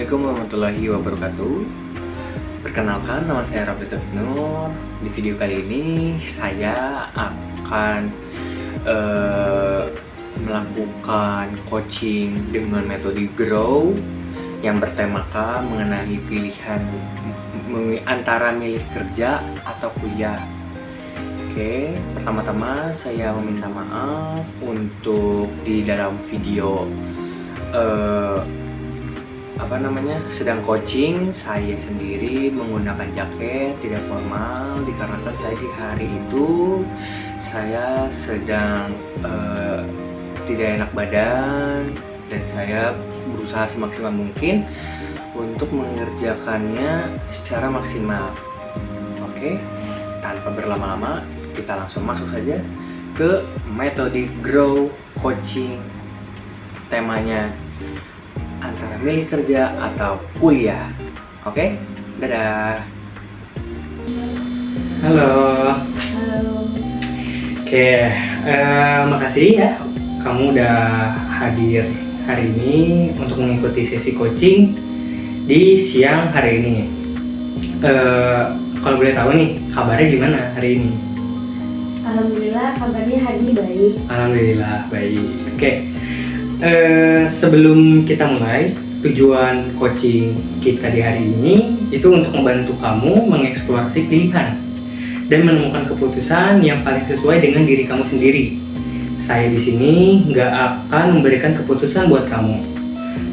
Assalamualaikum warahmatullahi wabarakatuh. Perkenalkan, nama saya Raffi Nur. Di video kali ini saya akan melakukan coaching dengan metode Grow yang bertemakan mengenai pilihan antara milih kerja atau kuliah. Oke, pertama-tama saya meminta maaf untuk di dalam video sedang coaching saya sendiri menggunakan jaket tidak formal dikarenakan saya di hari itu saya sedang tidak enak badan dan saya berusaha semaksimal mungkin untuk mengerjakannya secara maksimal. Oke, tanpa berlama-lama kita langsung masuk saja ke metode Grow Coaching. Temanya antara milih kerja atau kuliah. Oke, dadah. Halo. Halo. Oke, makasih ya kamu udah hadir hari ini untuk mengikuti sesi coaching di siang hari ini. Kalau boleh tahu nih, kabarnya gimana hari ini? Alhamdulillah kabarnya hari ini baik. Alhamdulillah baik. Oke. Sebelum kita mulai, tujuan coaching kita di hari ini itu untuk membantu kamu mengeksplorasi pilihan dan menemukan keputusan yang paling sesuai dengan diri kamu sendiri. Saya di sini nggak akan memberikan keputusan buat kamu,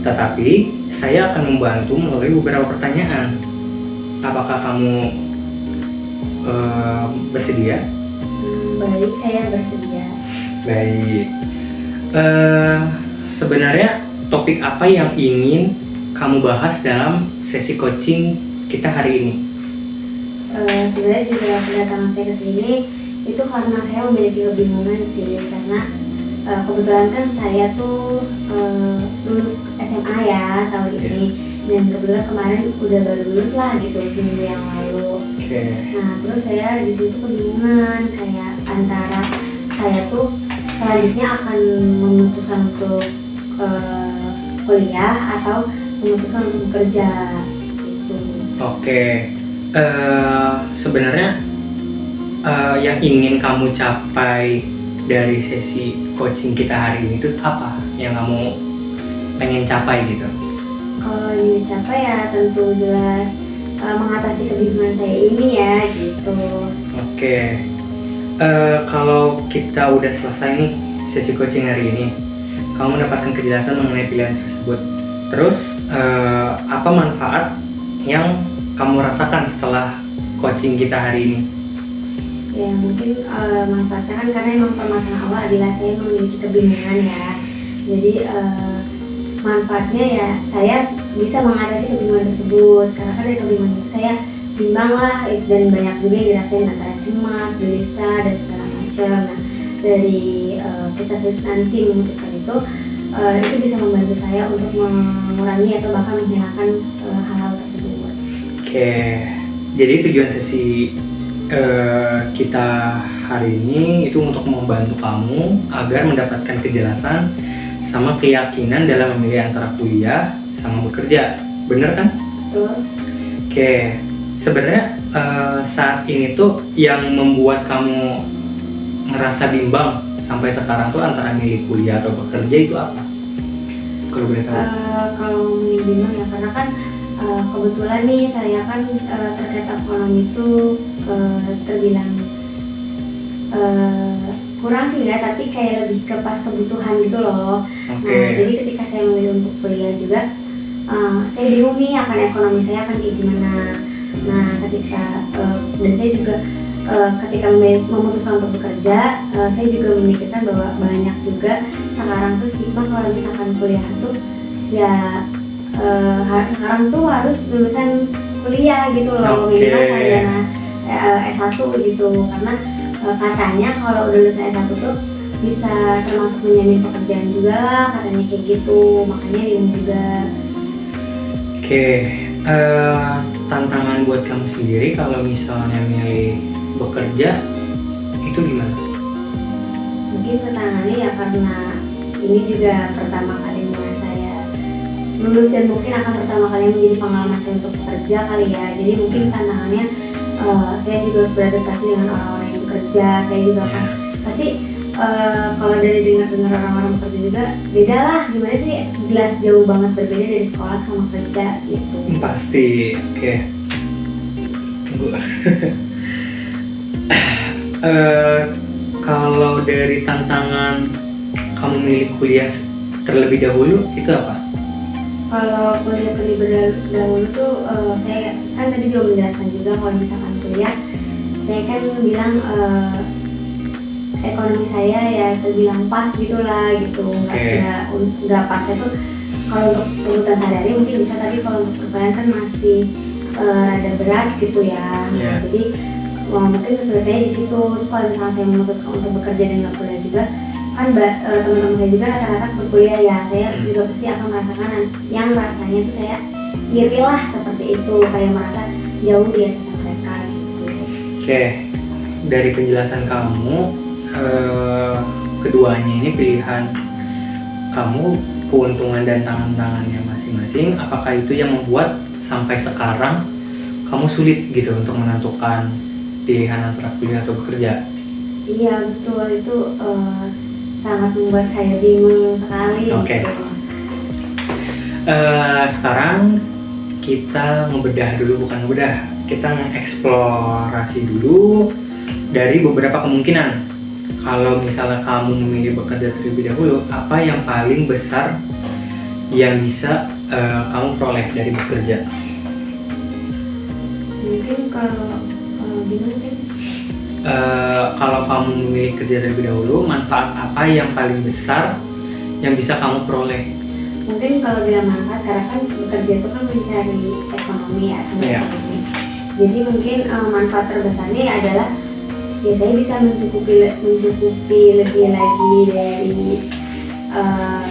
tetapi saya akan membantu melalui beberapa pertanyaan. Apakah kamu bersedia? Baik, saya bersedia. Baik. Sebenarnya topik apa yang ingin kamu bahas dalam sesi coaching kita hari ini? Sebenarnya juga kedatangan saya ke sini itu karena saya memiliki kebingungan sih, karena kebetulan kan saya tuh lulus SMA ya tahun ini, dan kebetulan kemarin udah baru lulus lah gitu seminggu yang lalu. Nah terus saya di situ kebingungan kayak antara saya tuh selanjutnya akan memutuskan untuk kuliah atau memutuskan untuk bekerja gitu. Sebenarnya yang ingin kamu capai dari sesi coaching kita hari ini itu apa yang kamu pengen capai gitu? Kalau yang dicapai ya tentu jelas mengatasi kebingungan saya ini ya gitu. Kalau kita udah selesai nih sesi coaching hari ini, kamu mendapatkan kejelasan mengenai pilihan tersebut. Terus apa manfaat yang kamu rasakan setelah coaching kita hari ini? Ya mungkin manfaatnya kan karena emang permasalahan awal adalah saya memiliki kebingungan ya. Jadi manfaatnya ya saya bisa mengatasi kebingungan tersebut, karena kan dari kebingungan itu saya bimbang lah, dan banyak juga yang dirasain antara cemas, gelisah dan segala macam. Nah dari kita nanti memutuskan itu bisa membantu saya untuk mengurangi atau bahkan menghilangkan hal-hal tersebut. Jadi tujuan sesi kita hari ini itu untuk membantu kamu agar mendapatkan kejelasan sama keyakinan dalam memilih antara kuliah sama bekerja, bener kan? Betul. Sebenarnya saat ini tuh yang membuat kamu ngerasa bimbang sampai sekarang tuh antara milih kuliah atau bekerja itu apa? Kalau boleh tahu? Kalau milih bimbang ya karena kan kebetulan nih saya kan terkait ekonomi itu terbilang kurang sih ya, tapi kayak lebih ke pas kebutuhan gitu loh. Nah jadi ketika saya memilih untuk kuliah juga saya bingung nih akan ekonomi saya akan kayak gimana. Nah ketika dan saya juga ketika memutuskan untuk bekerja, saya juga memikirkan bahwa banyak juga sekarang tuh stigma kalau misalkan kuliah tuh ya sekarang tuh harus lulusan kuliah gitu loh, minimal sarjana S1 gitu, karena katanya kalau udah lulusan S1 tuh bisa termasuk menjamin pekerjaan juga lah, katanya kayak gitu, makanya bingung juga. Tantangan buat kamu sendiri kalau misalnya milih bekerja itu gimana? Mungkin tantangannya ya karena ini juga pertama kalinya saya lulus dan mungkin akan pertama kali menjadi pengalaman saya untuk bekerja kali ya. Jadi mungkin tantangannya saya juga harus beradaptasi dengan orang-orang yang bekerja. Saya juga kan pasti kalau dari dengar orang-orang bekerja juga beda lah, gimana sih, jelas jauh banget berbeda dari sekolah sama kerja gitu. Pasti. Oke. Tunggu. Kalau dari tantangan kamu milih kuliah terlebih dahulu itu apa? Kalau kuliah terlebih dahulu tuh saya kan tadi juga menjelaskan juga kalau misalkan kuliah, saya kan bilang ekonomi saya ya terbilang pas gitulah gitu, nggak pas itu kalau untuk kebutuhan sehari-hari mungkin bisa, tapi kalau untuk perkuliahan kan masih rada berat gitu ya. Jadi mungkin kesulitannya di situ. Terus kalau misalnya saya menuntut untuk bekerja dan nggak kuliah juga, kan teman-teman saya juga rata-rata berkuliah ya, saya juga pasti akan merasakan yang rasanya itu saya iri lah seperti itu, kayak merasa jauh di atas mereka gitu. Oke, dari penjelasan kamu, keduanya ini pilihan kamu, keuntungan dan tantangannya masing-masing. Apakah itu yang membuat sampai sekarang kamu sulit gitu untuk menentukan pilihan antara kuliah atau bekerja? Iya betul, itu sangat membuat saya bingung sekali. Oke. Gitu. Sekarang kita kita mengeksplorasi dulu dari beberapa kemungkinan. Kalau misalnya kamu memilih bekerja terlebih dahulu, apa yang paling besar yang bisa kamu peroleh dari bekerja? Mungkin kalau gimana sih? Kalau kamu memilih kerja terlebih dahulu, manfaat apa yang paling besar yang bisa kamu peroleh? Mungkin kalau bilang manfaat, karena kan bekerja itu kan mencari ekonomi ya sebenarnya. Jadi mungkin manfaat terbesarnya adalah ya saya bisa mencukupi lebih lagi dari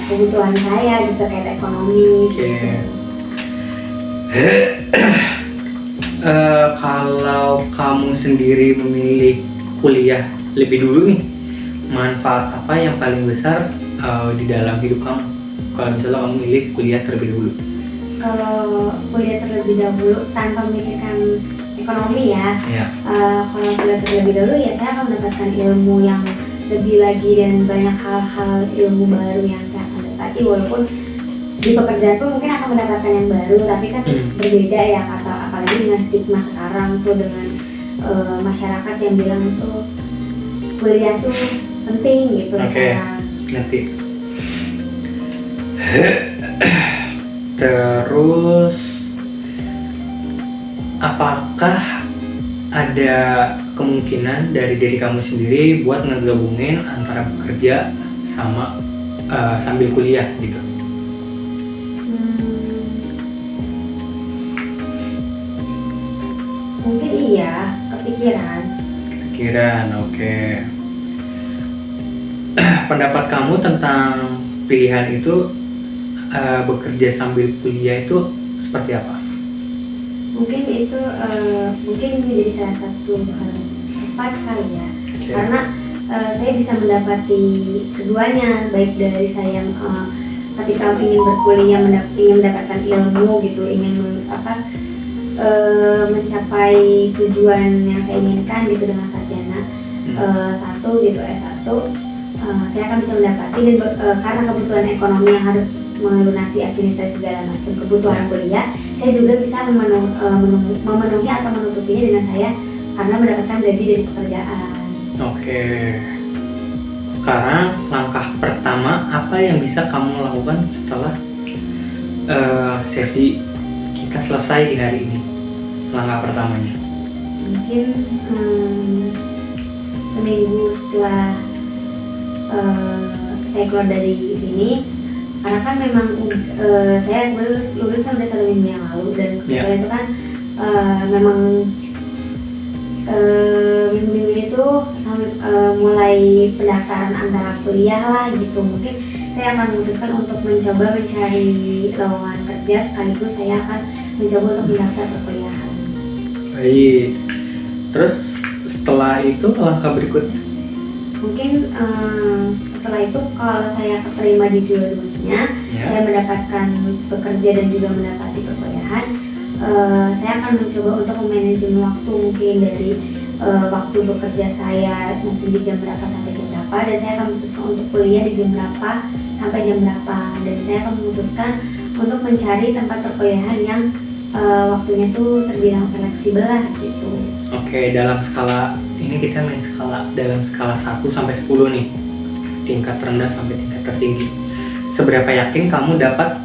kebutuhan saya gitu, kayak ekonomi gitu. Kalau kamu sendiri memilih kuliah lebih dulu nih, manfaat apa yang paling besar di dalam hidup kamu? Kalau misalnya kamu milih kuliah terlebih dahulu. Kalau kuliah terlebih dahulu tanpa memikirkan ekonomi ya, kalau kuliah terlebih dahulu ya saya akan mendapatkan ilmu yang lebih lagi dan banyak hal-hal ilmu baru yang saya akan dapati, walaupun di pekerjaan pun mungkin akan mendapatkan yang baru, tapi kan berbeda ya, apalagi dengan stigma sekarang tuh, dengan masyarakat yang bilang tuh kuliah tuh penting gitu. Nanti. Terus apakah ada kemungkinan dari diri kamu sendiri buat ngegabungin antara bekerja sama sambil kuliah gitu? Mungkin iya, kepikiran. Oke. Pendapat kamu tentang pilihan itu, bekerja sambil kuliah itu seperti apa? Mungkin itu mungkin menjadi salah satu hal tepat kali ya, karena saya bisa mendapati keduanya, baik dari saya ketika ingin berkuliah ingin mendapatkan ilmu gitu, ingin mencapai tujuan yang saya inginkan gitu dengan sarjana satu gitu, S1, saya akan bisa mendapati dan karena kebutuhan ekonomi yang harus melunasi administrasi segala macam kebutuhan kuliah, saya juga bisa memenuhi atau menutupinya dengan saya karena mendapatkan gaji dari pekerjaan. Oke. Sekarang langkah pertama apa yang bisa kamu lakukan setelah sesi kita selesai di hari ini? Langkah pertamanya mungkin seminggu setelah saya keluar dari sini, karena kan memang saya lulus kan udah 1 minggu yang lalu, dan kebetulan itu kan memang minggu-minggu ini tuh mulai pendaftaran antara kuliah lah gitu. Mungkin saya akan memutuskan untuk mencoba mencari lowongan kerja, sekaligus saya akan mencoba untuk mendaftar perkuliahan. Baik. Terus setelah itu langkah berikutnya? Mungkin setelah itu kalau saya keterima di dua-duanya kedepannya saya mendapatkan bekerja dan juga mendapati perkuliahan, saya akan mencoba untuk memanajemen waktu mungkin dari waktu bekerja saya mungkin di jam berapa sampai jam berapa, dan saya akan memutuskan untuk kuliah di jam berapa sampai jam berapa, dan saya akan memutuskan untuk mencari tempat perkuliahan yang waktunya tuh terbilang fleksibel lah gitu. Oke, dalam skala ini kita main skala dalam skala 1 sampai 10 nih, tingkat rendah sampai tingkat tertinggi. Seberapa yakin kamu dapat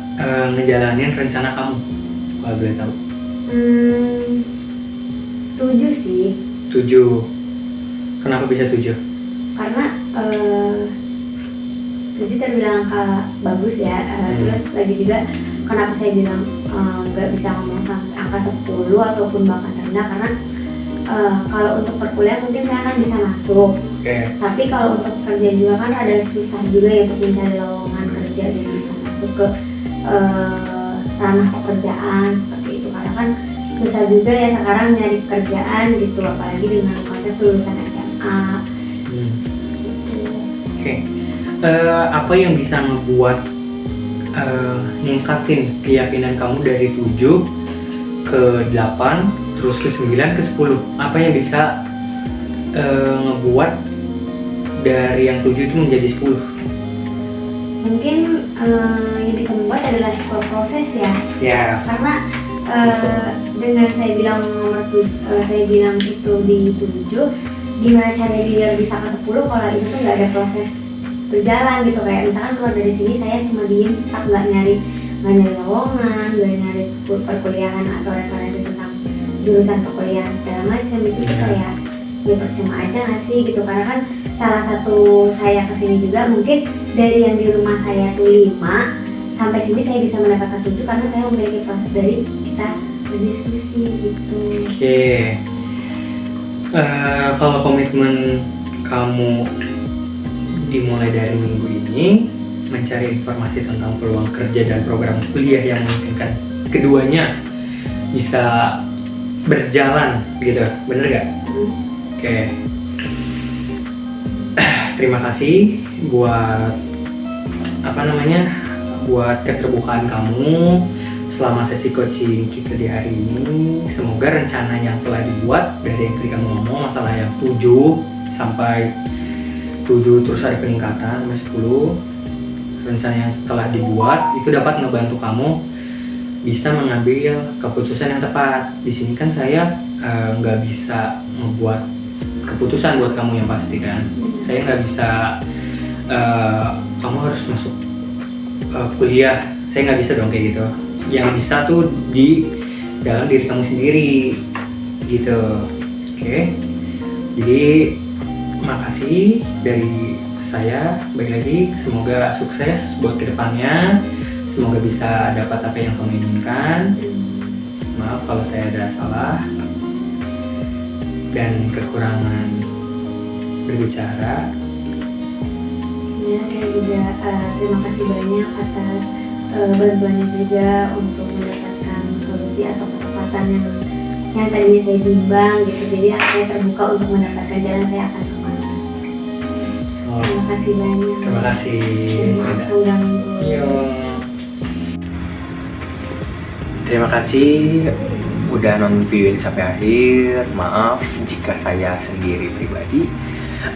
ngejalanin rencana kamu, kalau boleh tahu? 7 sih. 7. Kenapa bisa 7? Karena 7 terbilang bagus ya. Terus lagi juga kenapa saya bilang nggak bisa ngomong sampai angka 10 ataupun bahkan rendah, karena kalau untuk perkuliahan mungkin saya akan bisa masuk. Tapi kalau untuk kerja juga kan ada susah juga ya untuk mencari lowongan kerja dan bisa masuk ke ranah pekerjaan seperti itu, karena kan susah juga ya sekarang nyari pekerjaan gitu, apalagi dengan konteks lulusan SMA. Apa yang bisa ngebuat ningkatin keyakinan kamu dari 7 ke 8 terus ke 9 ke 10? Apa yang bisa ngebuat dari yang 7 itu menjadi 10? Mungkin yang bisa membuat adalah sebuah proses ya. Karena dengan saya bilang saya bilang itu di 7, gimana caranya dia bisa ke 10 kalau itu tuh nggak ada proses berjalan gitu. Kayak misalkan keluar dari sini saya cuma diem stuck, nggak nyari lowongan, nggak nyari perkuliahan atau referensi tentang jurusan perkuliahan segala macam, itu tuh kayak ya percuma aja nggak sih gitu. Karena kan salah satu saya kesini juga mungkin dari yang di rumah saya tuh 5 sampai sini saya bisa mendapatkan 7 karena saya memiliki proses dari kita berdiskusi gitu. Kalau komitmen kamu dimulai dari minggu ini mencari informasi tentang peluang kerja dan program kuliah yang memungkinkan keduanya bisa berjalan gitu, bener gak? Terima kasih buat buat keterbukaan kamu selama sesi coaching kita di hari ini. Semoga rencana yang telah dibuat dari yang tadi kamu ngomong masalah yang 7 sampai 7 terus ada peningkatan sampai 10, rencana yang telah dibuat itu dapat membantu kamu bisa mengambil keputusan yang tepat. Di sini kan saya nggak bisa membuat keputusan buat kamu yang pasti kan. Saya nggak bisa kamu harus masuk kuliah, saya nggak bisa dong kayak gitu. Yang bisa tuh di dalam diri kamu sendiri gitu. Jadi makasih dari saya, baik lagi, semoga sukses buat kedepannya, semoga bisa dapat apa yang kamu inginkan. Maaf kalau saya ada salah dan kekurangan berbicara. Ya, saya juga terima kasih banyak atas bantuannya juga untuk mendapatkan solusi atau ketepatan yang tadinya saya bimbang gitu. Jadi saya terbuka untuk mendapatkan jalan saya akan kemana. Terima kasih banyak. Terima kasih. Terima kasih udah nonton video ini sampai akhir. Maaf jika saya sendiri pribadi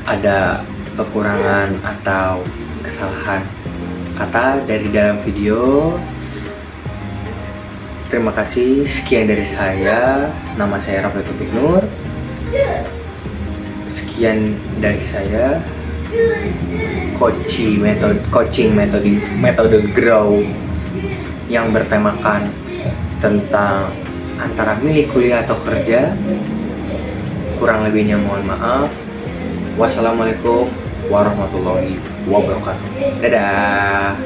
ada kekurangan atau kesalahan kata dari dalam video. Terima kasih, sekian dari saya. Nama saya Raffi Taufik Nur. Sekian dari saya. Coaching metode grow yang bertemakan tentang antara milih kuliah atau kerja. Kurang lebihnya mohon maaf. Wassalamualaikum warahmatullahi wabarakatuh. Dadah.